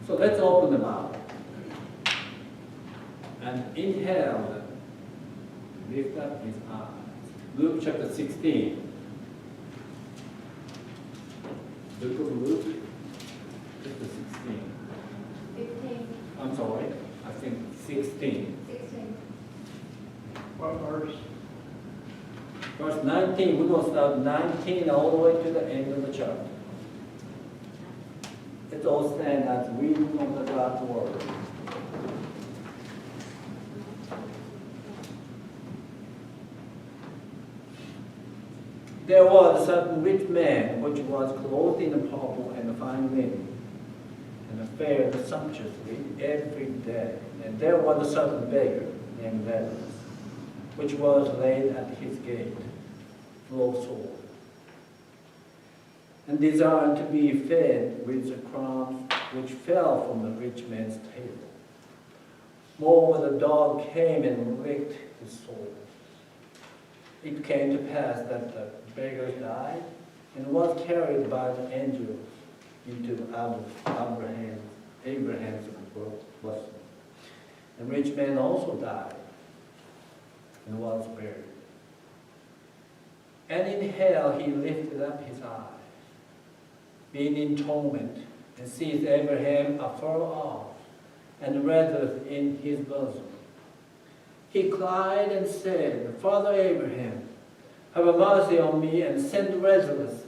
So let's open the mouth and inhale, lift up his eyes. Luke chapter 16. Book of Luke, chapter 16. 15. I'm sorry, I think 16. 16. What verse? Verse 19, we're going to start 19 all the way to the end of the chapter. Let's all stand as reading of the God's word. There was a certain rich man which was clothed in purple and fine linen, and fared sumptuously every day. And there was a certain beggar named Lazarus, which was laid at his gate, full of sores, and desired to be fed with the crumbs which fell from the rich man's table. Moreover, the dog came and licked his sores. It came to pass that the beggar died and was carried by the angels into Abraham's bosom. The rich man also died and was buried. And in hell he lifted up his eyes, being in torment, and sees Abraham afar off, and Lazarus in his bosom. He cried and said, Father Abraham, have mercy on me, and send Lazarus,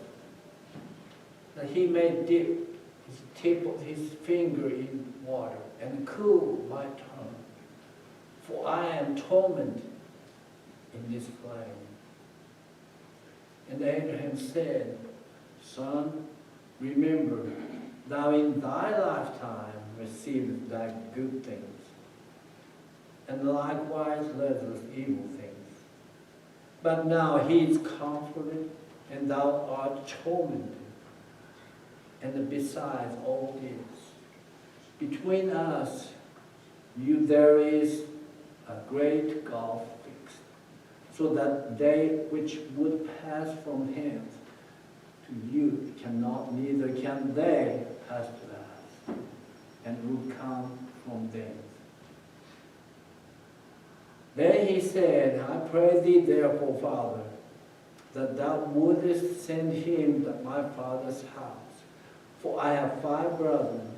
that he may dip his tip of his finger in water, and cool my tongue, for I am tormented in this flame. And Abraham said, Son, remember, thou in thy lifetime received thy good things, and likewise Lazarus evil things. But now he is comforted, and thou art tormented. And besides all this, between us, you there is a great gulf fixed, so that they which would pass from hence to you cannot, neither can they pass to us, and will come from thence. Then he said, I pray thee therefore, Father, that thou wouldest send him to my father's house, for I have 5 brethren,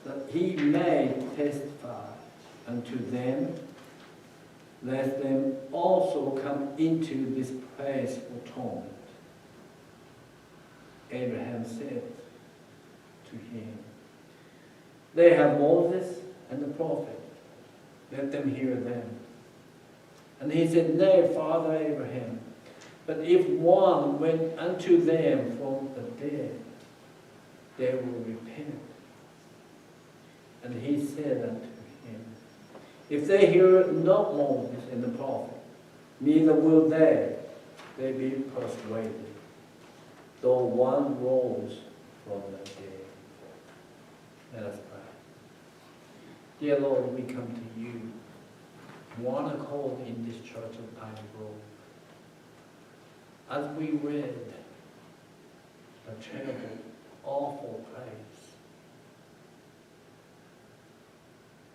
that he may testify unto them, lest them also come into this place for torment. Abraham said to him, They have Moses and the prophet, let them hear them. And he said, Nay, Father Abraham, but if one went unto them from the dead, they will repent. And he said unto him, If they hear not Moses and the prophet, neither will they be persuaded, though one rose from the dead. Let us pray. Dear Lord, we come to you, one accord in this church of Piney Grove. As we read the terrible, awful praise,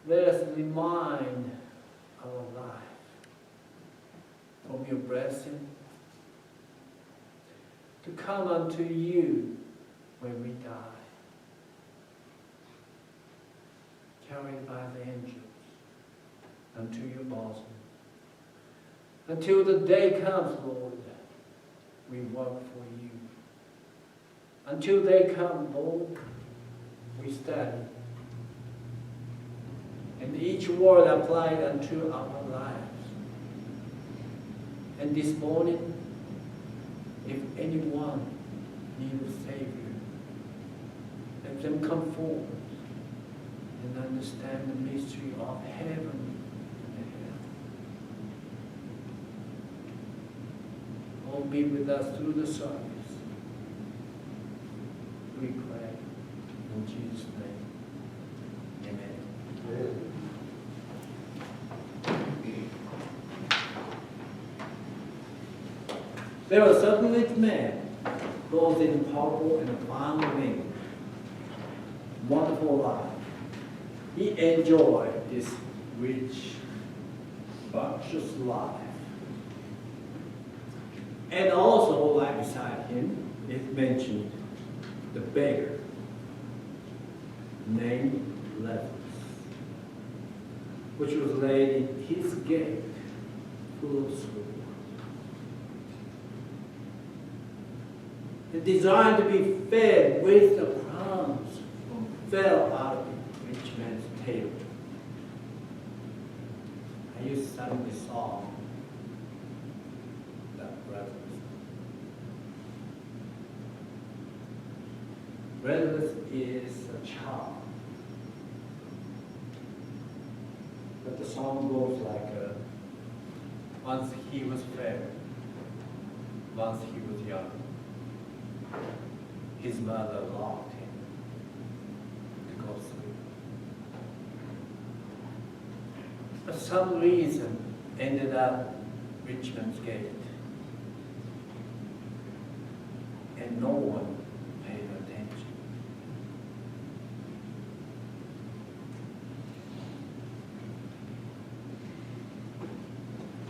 let us remind our life from your blessing to come unto you when we die, carried by the angels unto your bosom. Until the day comes, Lord, we work for you. Until they come, Lord, we study. And each word applied unto our lives. And this morning, if anyone needs a Savior, let them come forward and understand the mystery of heaven and hell. Lord, be with us through the service. We pray in Jesus' name. Amen. There was a certain rich man, clothed in purple and fine linen, wonderful life. He enjoyed this rich, bumptious life. And also, right beside him, it mentioned the beggar named Lewisville, which was laid in his gate full of sores. And desired to be fed with the crumbs fell out of the rich man's table. I used to sing this song that reference. Readiness is a child. But the song goes like, once he was fair, once he was young, his mother locked him to go sleep. For some reason, ended up Richmond's gate, and no one paid attention.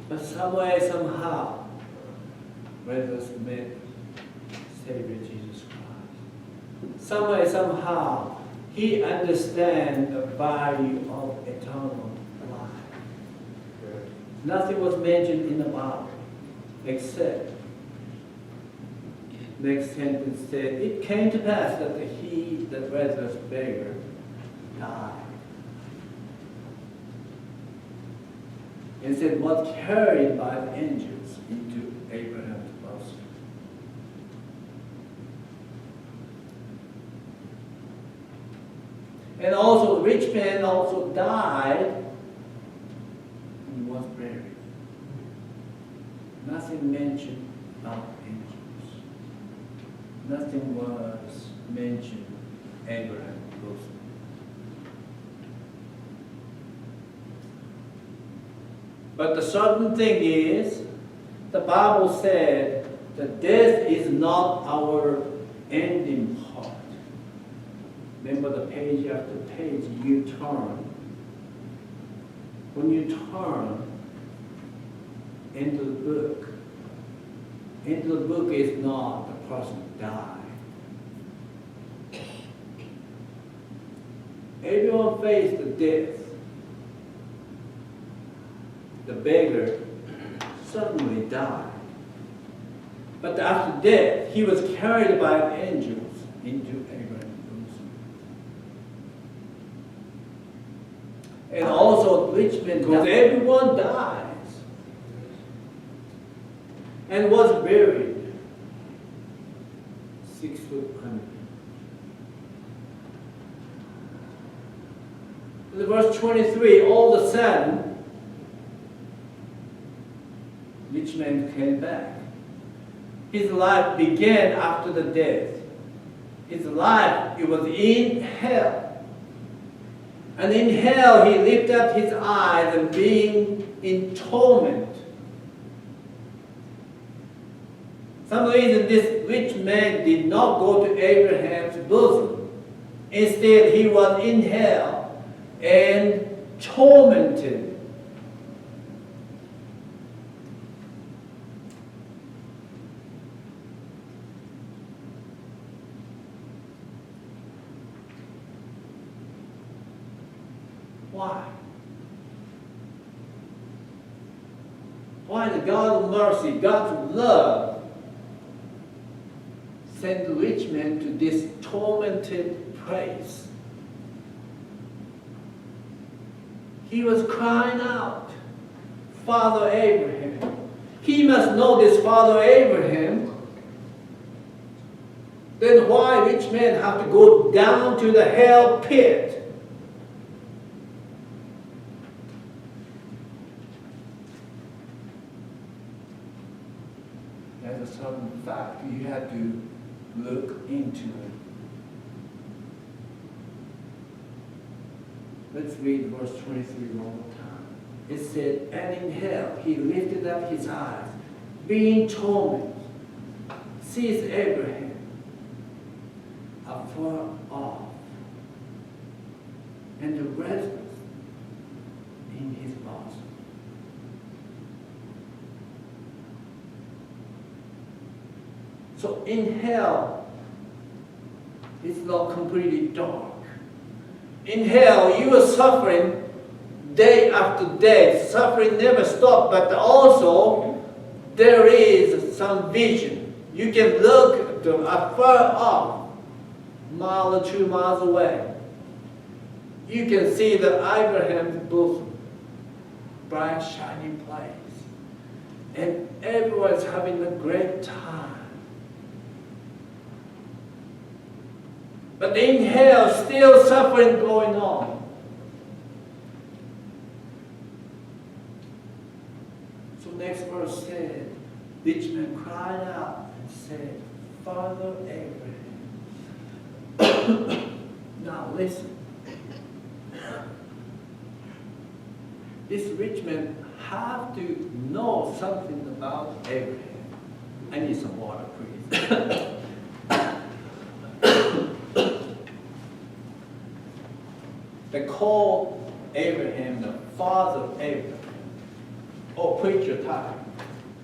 But some way, somehow, brothers met Savior Jesus Christ. Some way, somehow, he understands the value of eternal life. Nothing was mentioned in the Bible except next sentence said, it came to pass that the restless beggar died. And said, was carried by the angels into Abraham's bosom. And also, the rich man also died and was buried. Nothing mentioned about angels. Nothing was mentioned Abraham's bosom. But the certain thing is, the Bible said that death is not our ending part. Remember the page after page you turn. When you turn into the book is not the person died. Everyone faced the death. The beggar suddenly died. But after death, he was carried by angels into Abraham's bosom. And also, rich men, because everyone dies and was buried 6 foot under. In verse 23, all of a sudden, rich man came back. His life began after the death. His life, it was in hell. And in hell, he lifted up his eyes and being in torment. Some reason this rich man did not go to Abraham's bosom. Instead, he was in hell and tormented. Why? Why the God of mercy, God's love, sent the rich man to this tormented place? He was crying out, Father Abraham. He must know this Father Abraham. Then why rich men have to go down to the hell pit? There's a certain fact you have to look into it. Let's read verse 23 one more time. It said, and in hell he lifted up his eyes, being tormented, sees Abraham afar off and the residents in his bosom. So in hell, it's not completely dark. In hell, you are suffering day after day. Suffering never stops, but also there is some vision. You can look afar off, a mile or 2 miles away. You can see the Abraham's bosom, bright shining place. And everyone's having a great time. But in hell, still suffering going on. So next verse said, rich man cried out and said, Father Abraham. Now listen. This rich man have to know something about Abraham. I need some water, please. They call Abraham the father of Abraham. Or preacher type,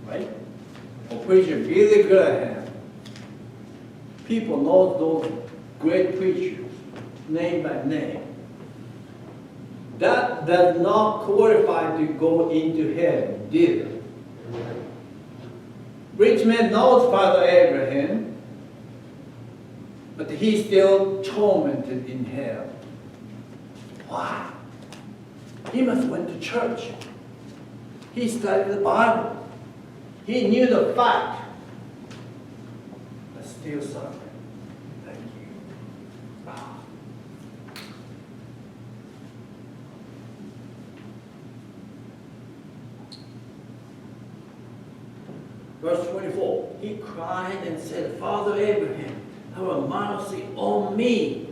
right? Or preacher Billy Graham. People know those great preachers, name by name. That does not qualify to go into heaven, did it? Rich man knows Father Abraham, but he's still tormented in hell. Why? He must went to church. He studied the Bible. He knew the fact, but still suffering. Thank you. Wow. Verse 24, he cried and said, Father Abraham, have mercy on me.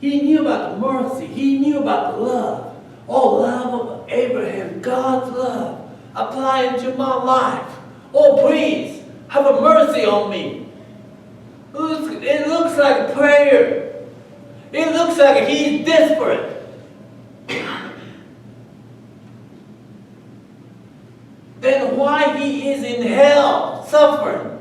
He knew about mercy. He knew about love. Oh, love of Abraham, God's love. Apply it to my life. Oh, please, have a mercy on me. It looks like prayer. It looks like he's desperate. Then why he is in hell, suffering?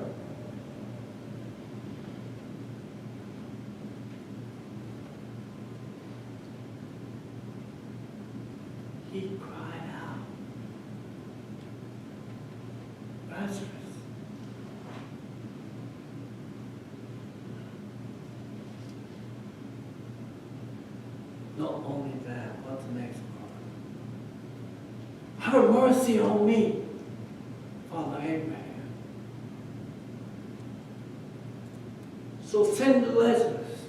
He cried out, Lazarus. Not only that, what's the next part? Have mercy on me, Father Abraham. So send Lazarus.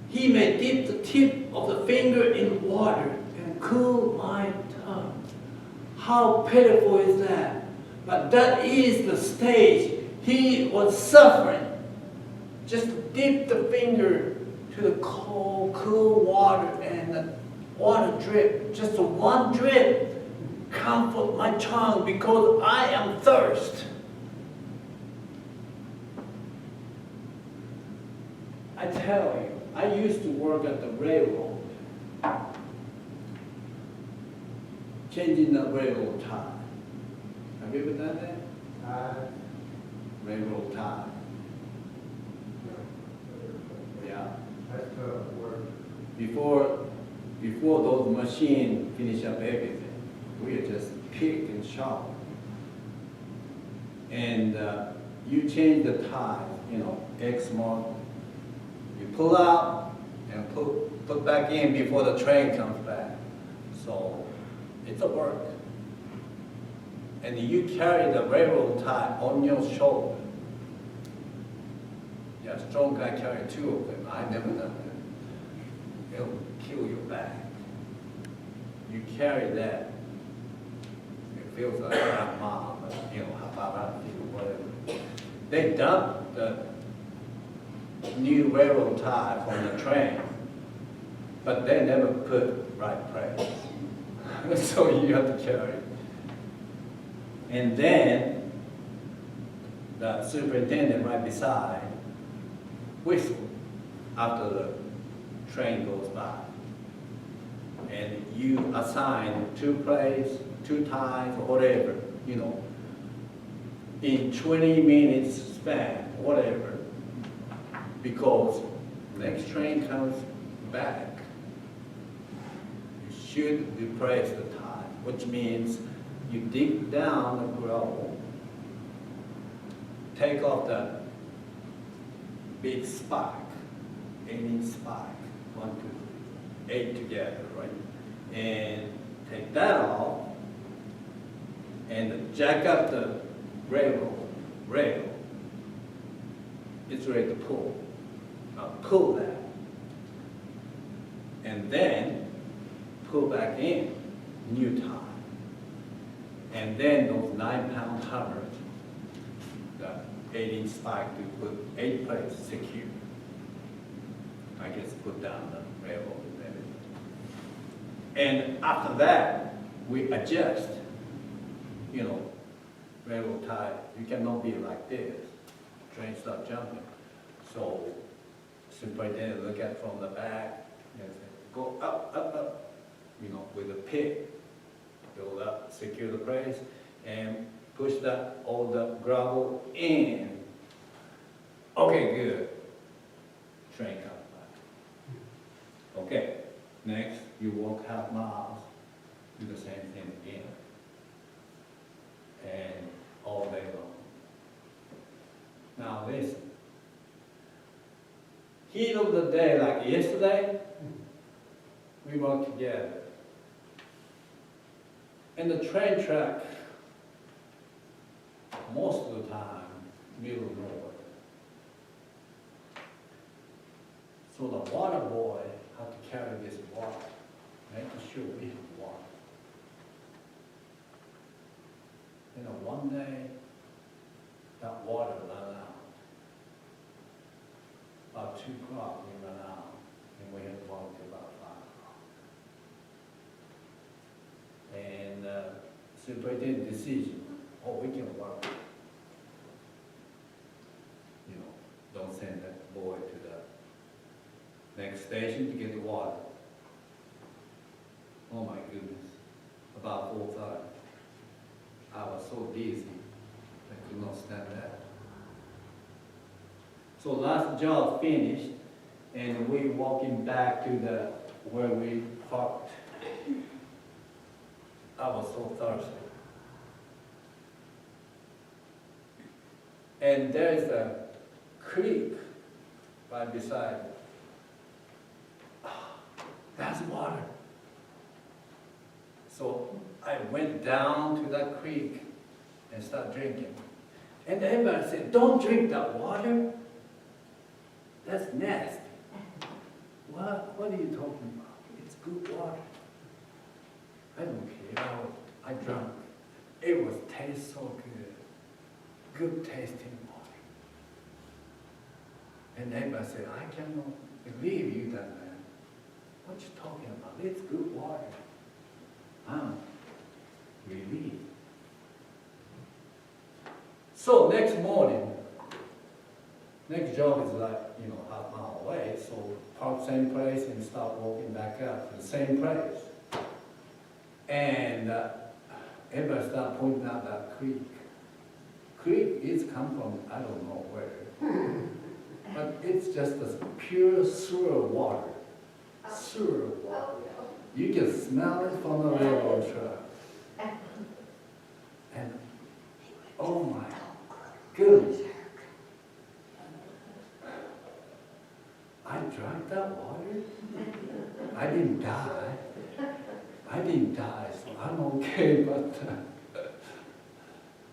He may dip the tip of the finger in water and cool my tongue. How pitiful is that? But that is the stage he was suffering. Just dip the finger to the cold, cool water and the water drip. Just one drip. Comfort my tongue because I am thirst. I tell you, I used to work at the railroad, changing the railroad tie. Have you ever done that? Railroad tie. Yeah. That's tough work. Before those machines finish up everything, we are just pick and sharp. And you change the tie, X mark. You pull out and put back in before the train comes back. So it's a work. And you carry the railroad tie on your shoulder. Yeah, strong guy carry two of them. I never done that. It'll kill your back. You carry that. It feels like a mile, but half feet, whatever. They dump the new railroad tie from the train, but they never put right place. So you have to carry it. And then the superintendent right beside whistle after the train goes by. And you assign 2 places, 2 times, or whatever, you know, in 20 minutes span, whatever, because next train comes back. You should replace the time, which means you dig down the gravel, take off the big spike, 8-inch spike, 1, 2, 3, 8 together, right? And take that off and jack up the rail. It's ready to pull. Now pull that. And then pull back in, new time. And then those 9-pound hammers, the 8-inch spike to put 8 plates secure. I guess put down the railroad and everything. And after that, we adjust, you know, railroad tie. You cannot be like this. Train start jumping. So superintendent look at from the back and say, go up, up, up, you know, with a pick. Build up, secure the place, and push that all the gravel in. Okay, good. Train comes back. Okay, next you walk half miles, do the same thing again. And all day long. Now listen. Heat of the day, like yesterday, we worked together. And the train track, most of the time, middle north. So the water boy had to carry this water, making sure we have water. You know, one day, that water ran out. About 2 o'clock we ran out, and we had to walk till about 5 o'clock. And superintendent decision, we can work. You know, don't send that boy to the next station to get the water. Oh my goodness, about 4:30. I was so dizzy, I could not stand that. So last job finished, and we walking back to the where we parked. I was so thirsty. And there is a creek right beside it. That's water. So I went down to that creek and started drinking. And everybody said, don't drink that water. That's nasty. What are you talking about? It's good water. I don't care. I drank. It was taste so good. Good tasting water. And everybody said, I cannot believe you that man. What you talking about? It's good water. I'm relieved. So next morning, next job is like, you know, half a mile away. So park same place and start walking back up to the same place. And everybody started pointing out that creek. Creek is come from, I don't know where. But it's just a pure sewer water. Sewer water. You can smell it from the railroad track. And, oh my goodness. I drank that water. I didn't die. So I'm okay, but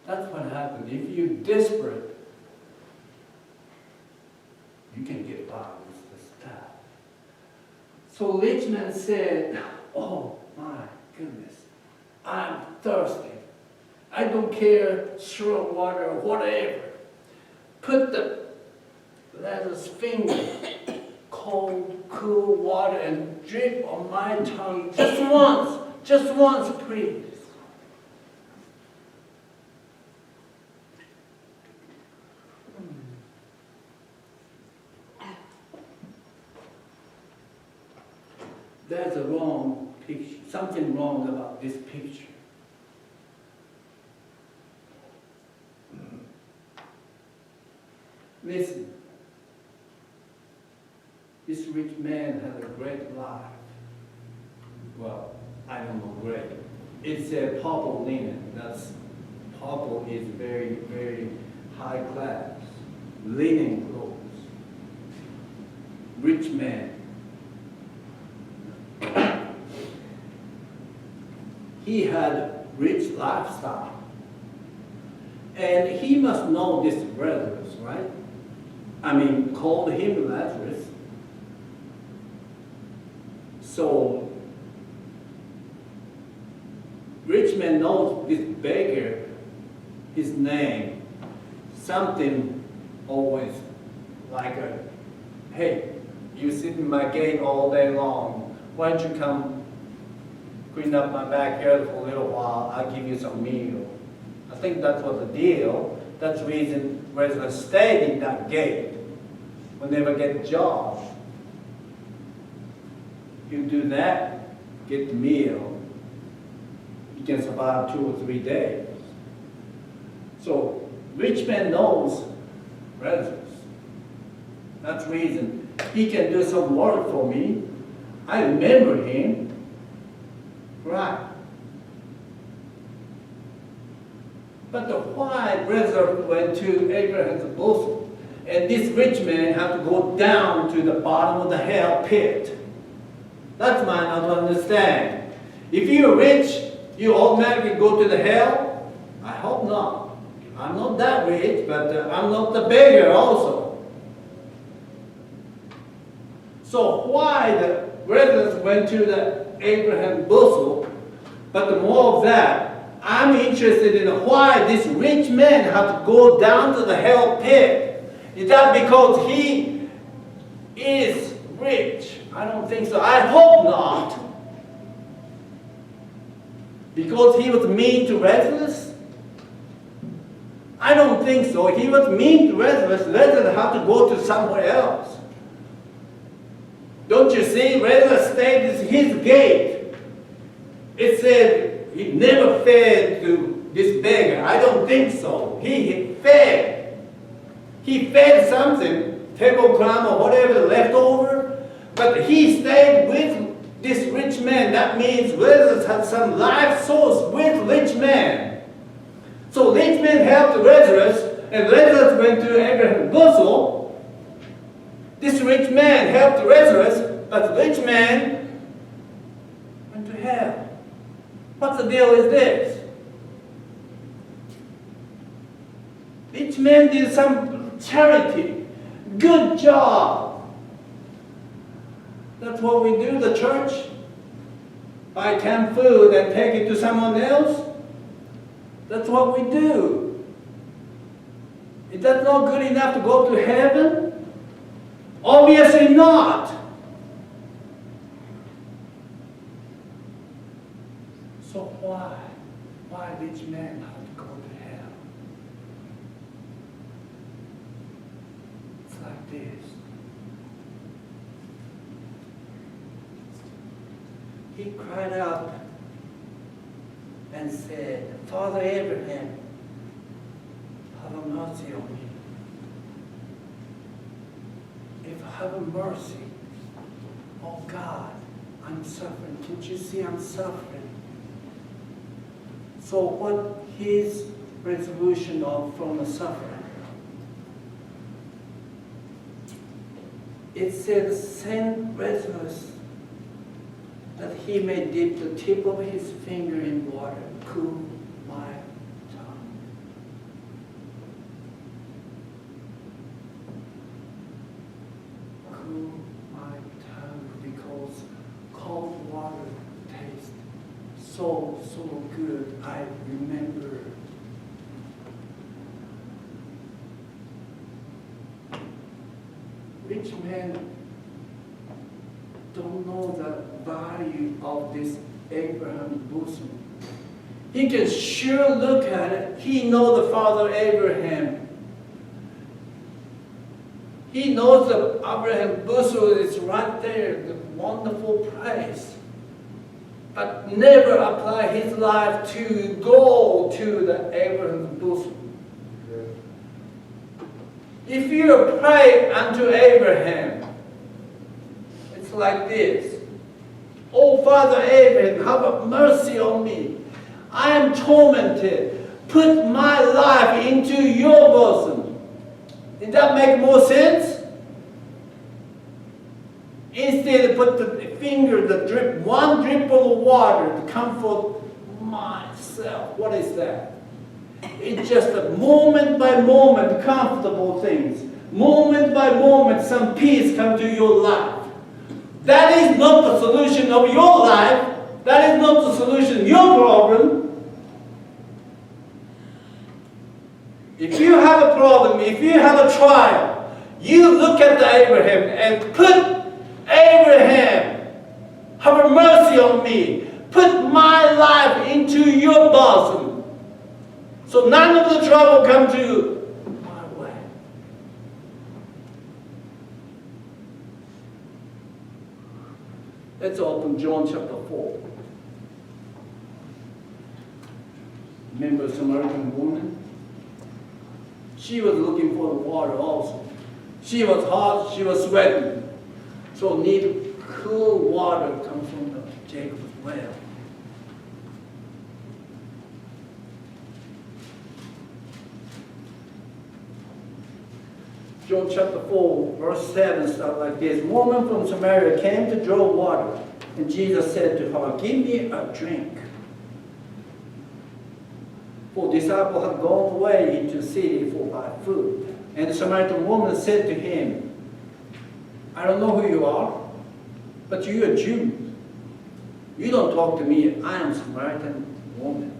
that's what happens. If you're desperate, you can get by with the stuff. So Richmond said, oh my goodness, I'm thirsty. I don't care, sewer water or whatever. Put the lettuce finger, cold, cool water and drip on my tongue just once, please. there's a wrong picture, something wrong about this picture. Listen, this rich man had a great life. Well, I don't know great. It's a purple linen. That's purple is very, very high class. Linen clothes. Rich man. He had rich lifestyle. And he must know this brothers, right? I mean, called him Lazarus. So, rich man knows this beggar, his name, something always like a, hey, you sit in my gate all day long. Why don't you come clean up my backyard for a little while? I'll give you some meal. I think that was the deal. That's the reason residents stayed in that gate. Will never get a job. You do that, get the meal. You can survive 2 or 3 days. So rich man knows residents. That's the reason he can do some work for me. I remember him. Right. But why Lazarus went to Abraham's bosom, and this rich man had to go down to the bottom of the hell pit? That's mine not to understand. If you're rich, you automatically go to the hell? I hope not. I'm not that rich, but I'm not the beggar also. So why the brothers went to the Abraham's bosom? But the more of that, I'm interested in why this rich man had to go down to the hell pit. Is that because he is rich? I don't think so. I hope not. Because he was mean to Lazarus? I don't think so. He was mean to Lazarus. Lazarus had to go to somewhere else. Don't you see? Lazarus stayed at his gate. It said he never fed to this beggar. I don't think so. He fed. He fed something, tablecloth or whatever left over, but he stayed with this rich man. That means Lazarus had some life source with rich man. So rich man helped Lazarus, and Lazarus went to Abraham's bosom. This rich man helped Lazarus, but the rich man went to hell. What's the deal with this? Rich man did some charity. Good job. That's what we do, the church. Buy canned food and take it to someone else. That's what we do. Is that not good enough to go to heaven? Obviously not. So why? Why rich man have to go to hell? It's like this. He cried out and said, Father Abraham, have mercy on me. If have mercy, oh God, I'm suffering. Can't you see I'm suffering? So what his resolution of from the suffering? It says, send Lazarus that he may dip the tip of his finger in water, cool my tongue. Cool my tongue, because cold water tastes so good. I remember. Rich men don't know the value of this Abraham's bosom. He can sure look at it. He know the father Abraham. He knows that Abraham's bosom is right there, the wonderful place. But never apply his life to go to the Abraham's bosom. If you pray unto Abraham, it's like this. Oh, Father Abraham, have mercy on me. I am tormented. Put my life into your bosom. Did that make more sense? Instead, put the finger, the drip, one drip of water to comfort myself. What is that? It's just a moment by moment comfortable things. Moment by moment some peace come to your life. That is not the solution of your life. That is not the solution of your problem. If you have a problem, if you have a trial, you look at the Abraham and put Abraham, have mercy on me. Put my life into your bosom. So none of the trouble come to my way. Let's open John chapter 4. Remember the Samaritan woman? She was looking for the water also. She was hot, she was sweating. So need cool water comes from the Jacob's well. John chapter 4, verse 7 starts like this. A woman from Samaria came to draw water, and Jesus said to her, give me a drink. For disciples had gone away into the city for buy food. And the Samaritan woman said to him, I don't know who you are, but you are Jews. You don't talk to me, I am a Samaritan woman.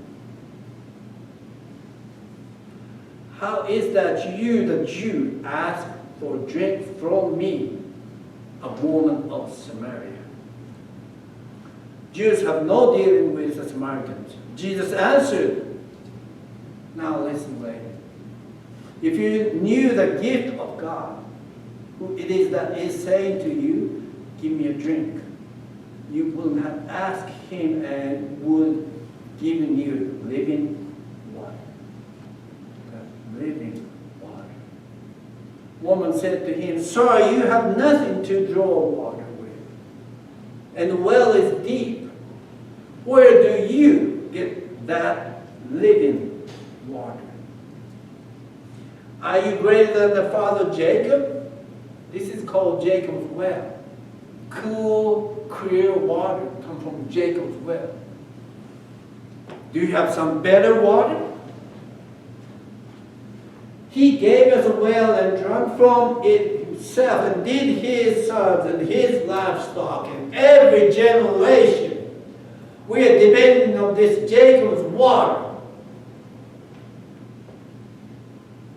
How is that you, the Jew, ask for drink from me, a woman of Samaria? Jews have no dealing with the Samaritans. Jesus answered, now listen later. If you knew the gift of God, who it is that is saying to you, give me a drink, you would have asked him and would give you living water. Living water. Woman said to him, sir, you have nothing to draw water with, and the well is deep. Where do you get that living water? Are you greater than the father Jacob? This is called Jacob's well. Cool, clear water comes from Jacob's well. Do you have some better water? He gave us a well and drank from it himself, and did his sons and his livestock and every generation. We are depending on this Jacob's water.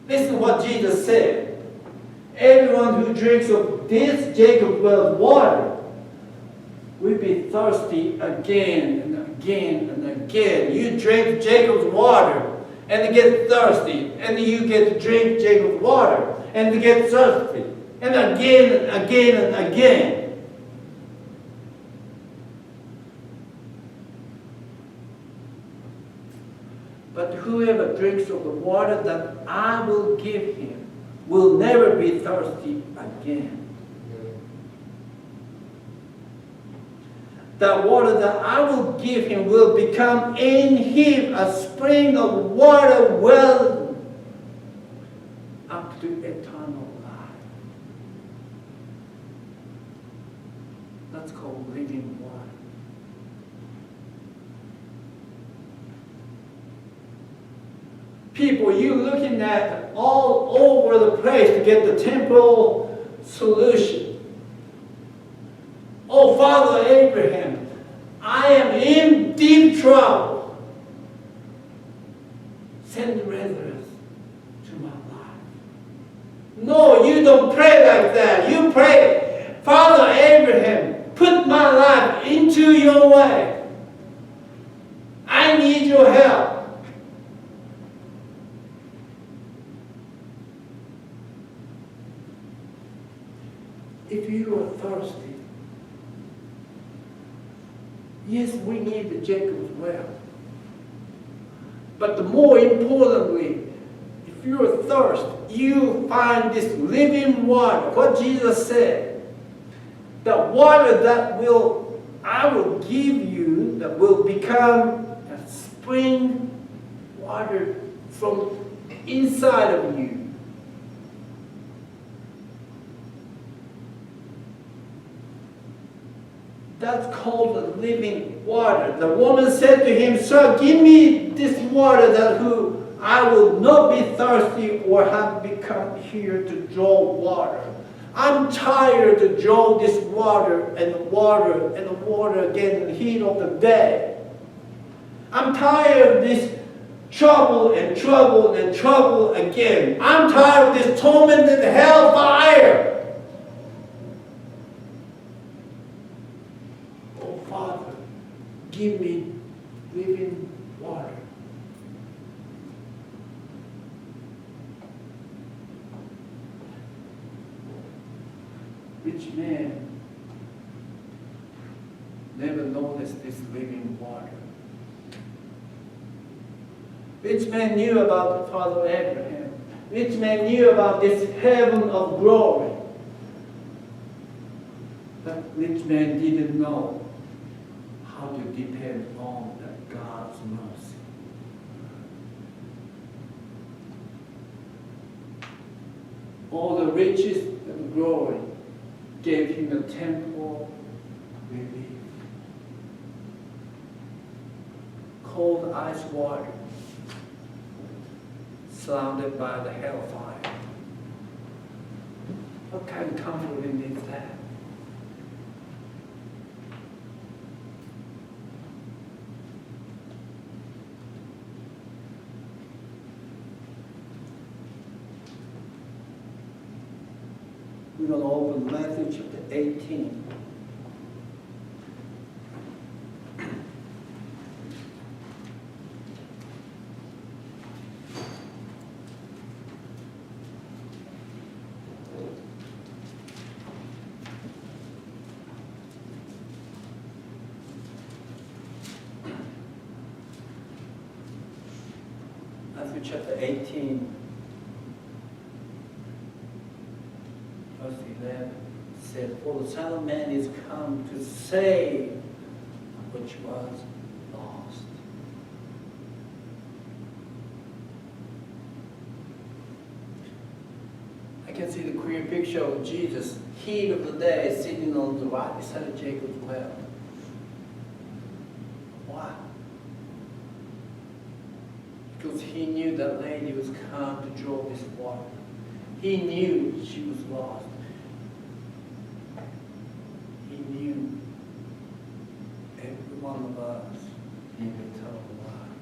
Listen to what Jesus said. Everyone who drinks of this Jacob's well's water will be thirsty again and again and again. You drink Jacob's water and you get thirsty, and you get to drink Jacob's water and you get thirsty, and again and again and again. But whoever drinks of the water that I will give him will never be thirsty again. That water that I will give him will become in him a spring of water well up to eternal life. That's called living water. People, you're looking at all over the place to get the temporal solution. Oh, Father Abraham, I am in deep trouble. Send Lazarus to my life. No, you don't pray like that. You pray, Father Abraham, put my life into your way. I need your help. if you are thirsty, yes, we need the Jacob's well. But the more importantly, if you're thirsty, you find this living water. What Jesus said, the water that I will give you, that will become a spring water from inside of you. That's called the living water. The woman said to him, Sir, give me this water that I will not be thirsty or have become here to draw water. I'm tired to draw this water and the water and the water again in the heat of the day. I'm tired of this trouble and trouble and trouble again. I'm tired of this tormented hellfire. Oh, Father, give me living water. Rich man never noticed this living water. Rich man knew about the father Abraham. Rich man knew about this heaven of glory. But rich man didn't know how to depend on God's mercy. All the riches and glory gave him a temporal relief. Cold ice water, surrounded by the hellfire. What kind of comforting is that? We're going to open Matthew chapter 18. Matthew chapter 18. Verse 11 said, For the Son of Man is come to save which was lost. I can see the clear picture of Jesus, heat of the day, sitting on the right side of Jacob's well. Why? Because he knew that lady was come to draw this water. He knew she was lost. He knew every one of us needed eternal life.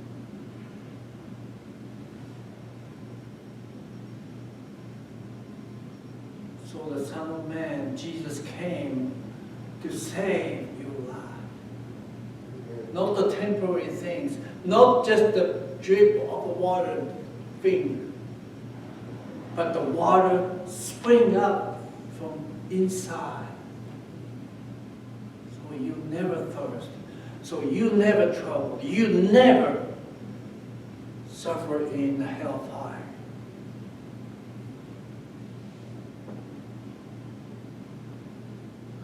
So the Son of Man, Jesus, came to save your life. Not the temporary things, not just the drip of the water finger, but the water spring up from inside. So you never thirst. So you never trouble. You never suffer in the hellfire.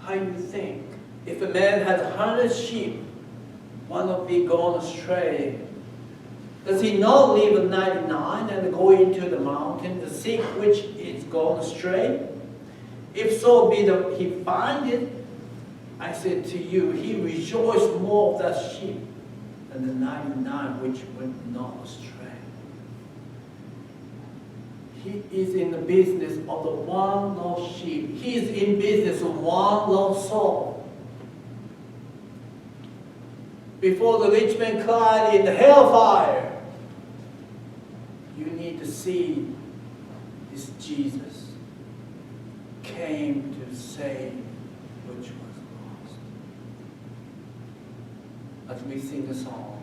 How you think? If a man has 100 sheep, one will be gone astray. Does he not leave the 99 and go into the mountain to seek which is gone astray? If so be that he find it, I said to you, he rejoiced more of that sheep than the 99 which went not astray. He is in the business of the one lost sheep. He is in business of one lost soul. Before the rich man cried in the hellfire, you need to see this Jesus came to save which was lost. As we sing a song.